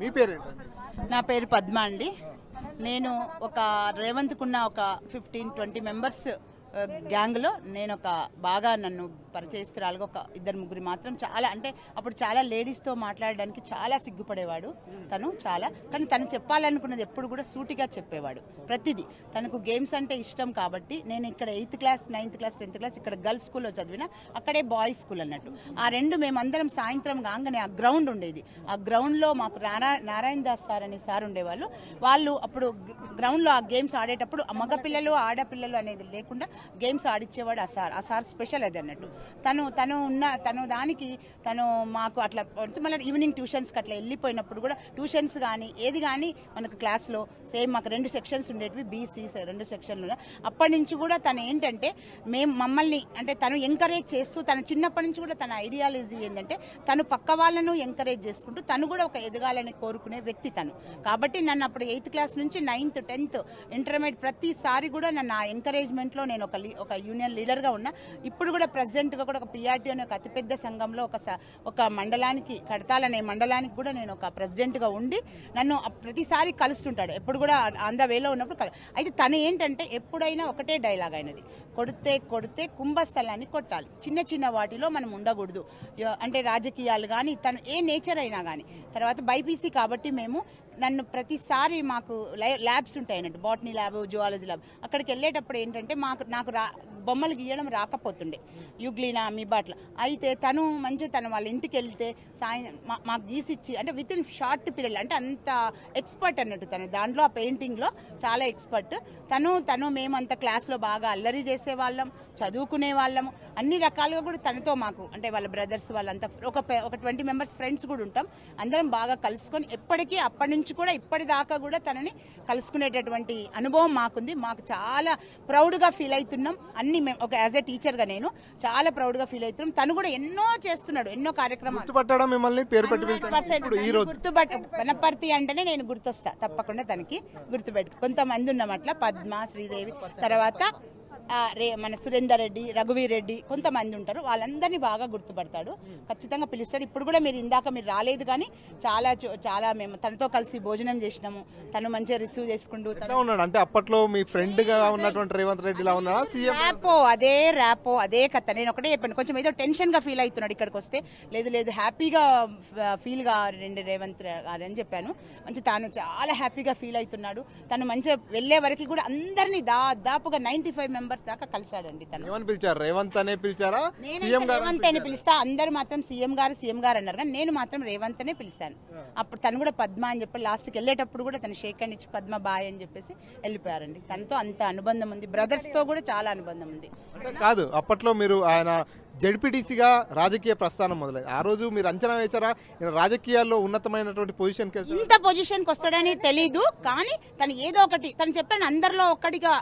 మీ పేరేంటండి? నా పేరు పద్మ అండి. నేను ఒక రేవంత్కున్న ఒక 15-20 మెంబర్స్ గ్యాంగ్లో నేను ఒక బాగా నన్ను పరిచయస్తురాలుగా ఒక ఇద్దరు ముగ్గురు మాత్రం చాలా అంటే అప్పుడు చాలా లేడీస్తో మాట్లాడడానికి చాలా సిగ్గుపడేవాడు తను చాలా. కానీ తను చెప్పాలనుకున్నది ఎప్పుడు కూడా సూటిగా చెప్పేవాడు ప్రతిదీ. తనకు గేమ్స్ అంటే ఇష్టం కాబట్టి నేను ఇక్కడ 8th class 9th class 10th class ఇక్కడ గర్ల్స్ స్కూల్లో చదివిన, అక్కడే బాయ్స్ స్కూల్ అన్నట్టు. ఆ రెండు మేమందరం సాయంత్రం కాగానే ఆ గ్రౌండ్ ఉండేది. ఆ గ్రౌండ్లో మాకు నారాయణ దాస్ సార్ అనే సార్ ఉండేవాళ్ళు. వాళ్ళు అప్పుడు గ్రౌండ్లో ఆ గేమ్స్ ఆడేటప్పుడు మగపిల్లలు ఆడపిల్లలు అనేది లేకుండా గేమ్స్ ఆడిచ్చేవాడు ఆ సార్ స్పెషల్ అది అన్నట్టు. తను దానికి మాకు అట్లా మళ్ళీ ఈవినింగ్ ట్యూషన్స్కి అట్లా వెళ్ళిపోయినప్పుడు కూడా ట్యూషన్స్ కానీ ఏది కానీ మనకు క్లాస్లో సేమ్ మాకు 2 సెక్షన్స్ ఉండేటివి, బీసీ 2 సెక్షన్లు. అప్పటి నుంచి కూడా తను ఏంటంటే మమ్మల్ని అంటే తను ఎంకరేజ్ చేస్తూ తన చిన్నప్పటి నుంచి కూడా తన ఐడియాలజీ ఏంటంటే తను పక్క వాళ్ళను ఎంకరేజ్ చేసుకుంటూ తను కూడా ఒక ఎదగాలని కోరుకునే వ్యక్తి తను. కాబట్టి నన్ను అప్పుడు 8th క్లాస్ నుంచి 9th 10th ఇంటర్మీడియట్ ప్రతిసారి కూడా నన్ను ఆ ఎంకరేజ్మెంట్లో నేను ఒక యూనియన్ లీడర్గా ఉన్నా. ఇప్పుడు కూడా ప్రెసిడెంట్గా కూడా ఒక పిఆర్టీ అనే ఒక అతిపెద్ద సంఘంలో ఒక మండలానికి కడతాలనే మండలానికి కూడా నేను ఒక ప్రెసిడెంట్గా ఉండి నన్ను ప్రతిసారి కలుస్తుంటాడు. ఎప్పుడు కూడా ఆన్ ద వేలో ఉన్నప్పుడు అయితే తను ఏంటంటే ఎప్పుడైనా ఒకటే డైలాగ్ అయినది, కొడితే కుంభస్థలాన్ని కొట్టాలి. చిన్న చిన్న వాటిలో మనం ఉండకూడదు. అంటే రాజకీయాలు కానీ తను ఏ నేచర్ అయినా కానీ. తర్వాత బైపీసీ కాబట్టి మేము నన్ను ప్రతిసారి మాకు ల్యాబ్స్ ఉంటాయి అన్నట్టు, బాటనీ ల్యాబ్, జువాలజీ ల్యాబ్. అక్కడికి వెళ్ళేటప్పుడు ఏంటంటే నాకు బొమ్మలు గీయడం రాకపోతుండే, యూగ్లీనా అమీబాట్లా. అయితే తను వాళ్ళ ఇంటికి వెళ్తే మాకు గీసిచ్చి అంటే విత్ ఇన్ షార్ట్ పీరియడ్ అంటే అంత ఎక్స్పర్ట్ అన్నట్టు తను దాంట్లో, ఆ పెయింటింగ్లో చాలా ఎక్స్పర్ట్ తను. మేమంత క్లాస్లో బాగా అల్లరి చేసేవాళ్ళం, చదువుకునే వాళ్ళము, అన్ని రకాలుగా కూడా తనతో మాకు అంటే వాళ్ళ బ్రదర్స్ వాళ్ళంతా ఒక 20 మెంబర్స్ ఫ్రెండ్స్ కూడా ఉంటాం. అందరం బాగా కలుసుకొని ఎప్పటికీ అప్పటి నుంచి కూడా ఇప్పటిదాకా కూడా తనని కలుసుకునేటటువంటి అనుభవం మాకుంది. మాకు చాలా ప్రౌడ్గా ఫీల్ అవుతున్నాం. అన్ని మేము ఒక యాజ్ ఎ టీచర్గా నేను చాలా ప్రౌడ్గా ఫీల్ అవుతున్నాం. తను కూడా ఎన్నో చేస్తున్నాడు, ఎన్నో కార్యక్రమాలు. వనపర్తి అంటేనే నేను గుర్తొస్తా తప్పకుండా, తనకి గుర్తుపెట్టుకు. కొంతమంది ఉన్నాం అట్లా, పద్మ, శ్రీదేవి, తర్వాత మన సురేందర్ రెడ్డి, రఘువీర్ రెడ్డి, కొంతమంది ఉంటారు. వాళ్ళందరినీ బాగా గుర్తుపడతాడు, ఖచ్చితంగా పిలుస్తాడు. ఇప్పుడు కూడా మీరు రాలేదు కానీ చాలా మేము తనతో కలిసి భోజనం చేసినాము. తను మంచిగా రిసీవ్ చేసుకుంటూ అంటే అప్పట్లో మీ ఫ్రెండ్ గా ఉన్నటువంటి రేవంత్ రెడ్డిలా ఉన్నాడా? ర్యాపో అదే కథ. నేను ఒకటే చెప్పాను, కొంచెం ఏదో టెన్షన్ గా ఫీల్ అవుతున్నాడు ఇక్కడికి వస్తే. లేదు హ్యాపీగా ఫీల్ గా రేవంత్ గారు అని చెప్పాను. తను చాలా హ్యాపీగా ఫీల్ అవుతున్నాడు. తను మంచిగా వెళ్లే వరకు కూడా అందరినీ దాదాపుగా 95 మెంబర్స్ దాకా కలిసాడండి. తను పిలిచారు రేవంత్ అనే పిలిచారా? రేవంత్ అని పిలుస్తా, అందరు మాత్రం సీఎం గారు అన్నారు, కానీ నేను మాత్రం రేవంత్ అనే పిలిచాను. అప్పుడు తను కూడా పద్మ అని చెప్పి లాస్ట్కి వెళ్ళేటప్పుడు కూడా తను షేక్ అని ఇచ్చి పద్మ బాయ్ అని చెప్పేసి వెళ్ళిపోయారండి. తనతో అంత అనుబంధం ఉంది, బ్రదర్స్ తో కూడా చాలా అనుబంధం ఉంది. కాదు, అప్పట్లో మీరు ఆయన జడ్పీటీసీగా రాజకీయ ప్రస్థానం మొదలైంది. ఆ రోజు మీరు అంచనా వేశారా రాజకీయాల్లో ఉన్నతమైనటువంటి పొజిషన్కి? ఇంత పొజిషన్కి వస్తాడని తెలీదు, కానీ తను ఏదో ఒకటి తను చెప్పాను అందరిలో ఒక్కడిగా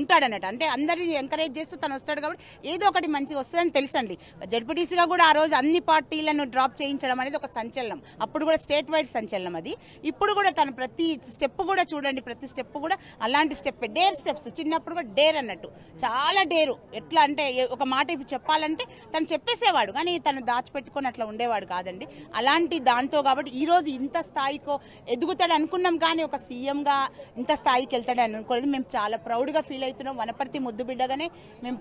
ఉంటాడన్నట్టు. అంటే అందరినీ ఎంకరేజ్ చేస్తూ తను వస్తాడు కాబట్టి ఏదో ఒకటి మంచిగా వస్తుందని తెలుసండి. జడ్పీటీసీగా కూడా ఆ రోజు అన్ని పార్టీలను డ్రాప్ చేయించడం అనేది ఒక సంచలనం. అప్పుడు కూడా స్టేట్ వైడ్ సంచలనం అది. ఇప్పుడు కూడా తను ప్రతి స్టెప్ కూడా చూడండి, ప్రతి స్టెప్ కూడా అలాంటి డేర్ స్టెప్స్. చిన్నప్పుడు కూడా డేర్ అన్నట్టు, చాలా డేరు. ఎట్లా అంటే ఒక మాట ఇప్పుడు చెప్పాలంటే తను చెప్పేసేవాడు, కానీ తను దాచిపెట్టుకొని అట్లా ఉండేవాడు కాదండి. అలాంటి దాంతో కాబట్టి ఈ రోజు ఇంత స్థాయికో ఎదుగుతాడు అనుకున్నాం, కానీ ఒక సీఎంగా ఇంత స్థాయికి వెళ్తాడు అనుకోలేదు. మేము చాలా ప్రౌడ్గా ఫీల్ అవుతున్నాం. వనపర్తి ముద్దు బిడ్డగానే మేము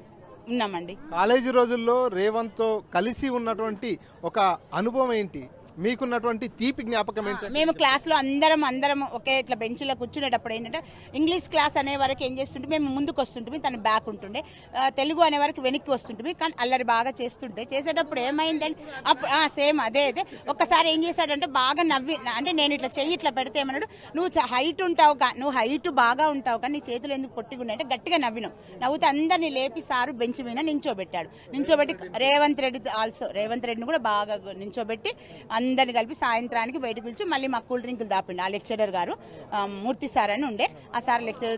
ఉన్నామండి. కాలేజీ రోజుల్లో రేవంత్తో కలిసి ఉన్నటువంటి ఒక అనుభవం ఏంటి? మీకున్నటువంటి తీపి జ్ఞాపకం ఏంటి? మేము క్లాస్లో అందరం ఒకే ఇట్లా బెంచ్లో కూర్చునేటప్పుడు ఏంటంటే ఇంగ్లీష్ క్లాస్ అనే వరకు ఏం చేస్తుంటే మేము ముందుకు వస్తుంటే తను బ్యాక్ ఉంటుండే, తెలుగు అనే వరకు వెనక్కి వస్తుంటే, కానీ అల్లరి బాగా చేసేటప్పుడు ఏమైందంటే అప్పుడు సేమ్ అదే ఒక్కసారి ఏం చేశాడంటే బాగా అంటే నేను ఇట్లా చెయ్యి ఇట్లా పెడితే ఏమన్నాడు, నువ్వు హైట్ బాగా ఉంటావు కానీ నీ చేతులు ఎందుకు పొట్టిగా ఉన్నాయి అంటే గట్టిగా నవ్వుతూ అందరినీ లేపి సారు బెంచ్ మీద నించోబెట్టి రేవంత్ రెడ్డిని కూడా బాగా నించోబెట్టి అందరిని కలిపి సాయంత్రానికి బయటకు పిలిచి మళ్ళీ మాకు కూల్ డ్రింకులు దాపిండు. ఆ లెక్చరర్ గారు మూర్తి సార్ అని ఉండే, ఆ సార్ లెక్చర్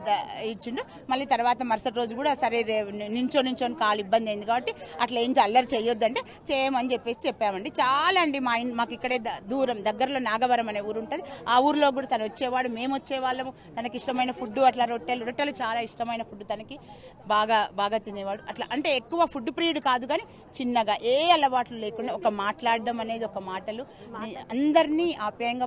ఇచ్చిండు. మళ్ళీ తర్వాత మరుసటి రోజు కూడా సరే నించొని కాలు ఇబ్బంది అయింది కాబట్టి అట్లా ఏం అల్లరి చేయొద్దంటే చేయమని చెప్పామండి. చాలా అండి మాకు ఇక్కడే దగ్గరలో నాగవరం అనే ఊరు ఉంటుంది. ఆ ఊర్లో కూడా తను వచ్చేవాడు, మేము వచ్చేవాళ్ళము. తనకి ఇష్టమైన ఫుడ్ అట్లా రొట్టెలు చాలా ఇష్టమైన ఫుడ్ తనకి బాగా తినేవాడు. అట్లా అంటే ఎక్కువ ఫుడ్ ప్రియుడు కాదు, కానీ చిన్నగా ఏ అలవాట్లు లేకుండా ఒక మాట్లాడడం అనేది, ఒక మాటలు అందరినీ ఆప్యాయంగా